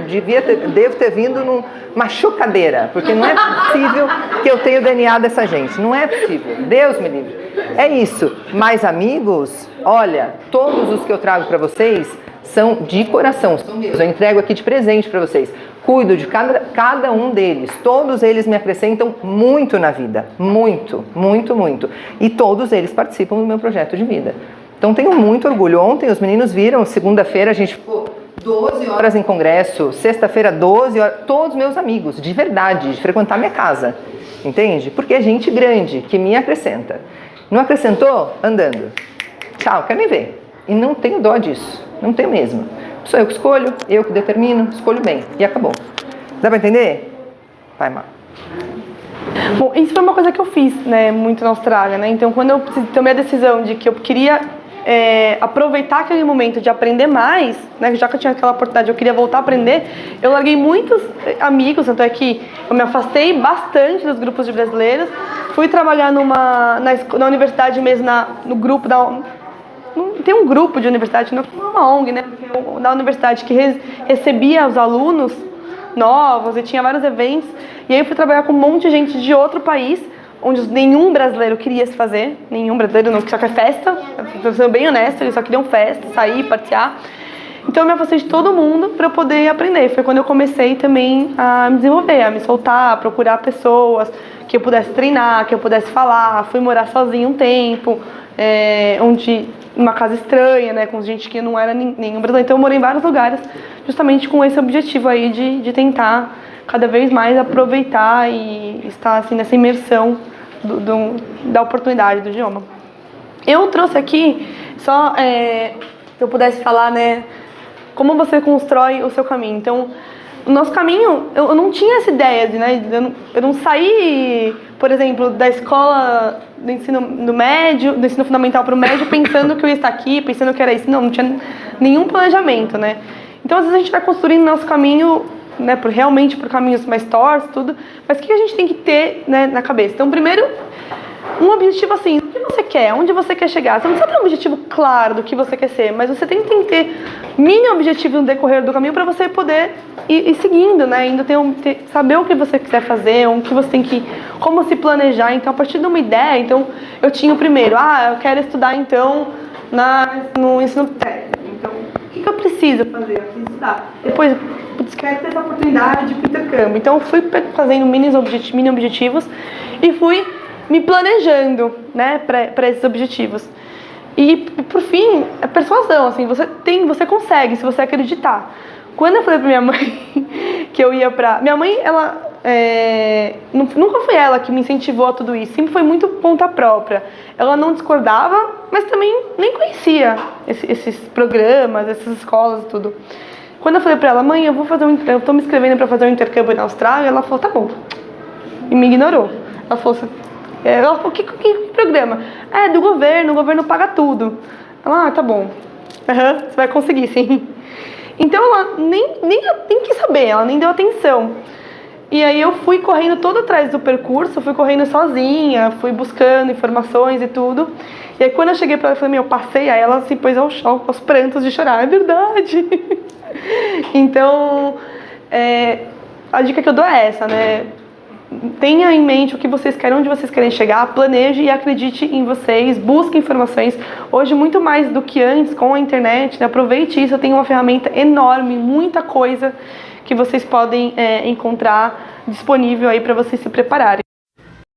devo ter vindo numa chocadeira. Porque não é possível que eu tenha o DNA dessa gente. Não é possível. Deus me livre. É isso. Mas amigos, olha, todos os que eu trago para vocês são de coração. São meus. Eu entrego aqui de presente para vocês. Cuido de cada um deles. Todos eles me acrescentam muito na vida. Muito, muito, muito. E todos eles participam do meu projeto de vida. Então tenho muito orgulho. Ontem os meninos viram, segunda-feira a gente ficou 12 horas em congresso, sexta-feira 12 horas. Todos meus amigos, de verdade, de frequentar minha casa. Entende? Porque é gente grande que me acrescenta. Não acrescentou? Andando. Tchau, quero nem ver. E não tenho dó disso. Não tenho mesmo. Sou eu que escolho, eu que determino, escolho bem. E acabou. Dá pra entender? Vai, Mar. Bom, isso foi uma coisa que eu fiz, né, muito na Austrália, né? Então, quando eu tomei a decisão de que eu queria aproveitar aquele momento de aprender mais, né, já que eu tinha aquela oportunidade, eu queria voltar a aprender, eu larguei muitos amigos, tanto é que eu me afastei bastante dos grupos de brasileiros, fui trabalhar na universidade mesmo, no grupo tem um grupo de universidade, não é uma ONG, né? Da universidade que recebia os alunos novos e tinha vários eventos. E aí eu fui trabalhar com um monte de gente de outro país, onde nenhum brasileiro queria se fazer. Nenhum brasileiro não, só quer festa. Estou sendo bem honesta, eles só queriam festa, sair, passear. Então eu me afastei de todo mundo para eu poder aprender. Foi quando eu comecei também a me desenvolver, a me soltar, a procurar pessoas que eu pudesse treinar, que eu pudesse falar. Fui morar sozinha um tempo, uma casa estranha, né, com gente que não era nenhum brasileiro. Então eu morei em vários lugares justamente com esse objetivo aí de tentar cada vez mais aproveitar e estar assim nessa imersão da oportunidade do idioma. Eu trouxe aqui só se eu pudesse falar, né, como você constrói o seu caminho. Então, o nosso caminho, eu não tinha essa ideia de, né, eu não saí, por exemplo, da escola do ensino médio, do ensino fundamental para o médio, pensando que eu ia estar aqui, pensando que era isso. Não tinha nenhum planejamento, né? Então, às vezes a gente vai construindo nosso caminho, né, realmente por caminhos mais tortos, tudo. Mas o que a gente tem que ter, né, na cabeça? Então, primeiro, um objetivo assim, o que você quer, onde você quer chegar. Você não precisa ter um objetivo claro do que você quer ser, mas você tem que ter mini objetivos no decorrer do caminho para você poder ir seguindo, né? Ainda saber o que você quiser fazer, o que você tem que, como se planejar. Então, a partir de uma ideia, então, eu tinha o primeiro, eu quero estudar então no ensino técnico. Então, o que eu preciso fazer? Eu preciso estudar. Depois, quero ter essa oportunidade de intercâmbio. Então, eu fui fazendo mini objetivos e fui me planejando, né, para esses objetivos. E, por fim, a persuasão, assim, você consegue, se você acreditar. Quando eu falei pra minha mãe que eu ia pra... Minha mãe, ela... nunca foi ela que me incentivou a tudo isso, sempre foi muito ponta própria. Ela não discordava, mas também nem conhecia esses programas, essas escolas e tudo. Quando eu falei pra ela, mãe, eu tô me inscrevendo pra fazer um intercâmbio na Austrália, ela falou, tá bom. E me ignorou. Ela falou, que programa? Do governo, o governo paga tudo. Ela, tá bom. Você vai conseguir, sim. Então ela nem quis saber, ela nem deu atenção. E aí eu fui correndo todo atrás do percurso, fui correndo sozinha, fui buscando informações e tudo. E aí quando eu cheguei pra ela, eu falei, eu passei, aí ela se pôs aos prantos de chorar, é verdade. Então, a dica que eu dou é essa, né? Tenha em mente o que vocês querem, onde vocês querem chegar, planeje e acredite em vocês, busque informações. Hoje, muito mais do que antes, com a internet, né? Aproveite isso, eu tenho uma ferramenta enorme, muita coisa que vocês podem encontrar disponível aí para vocês se prepararem.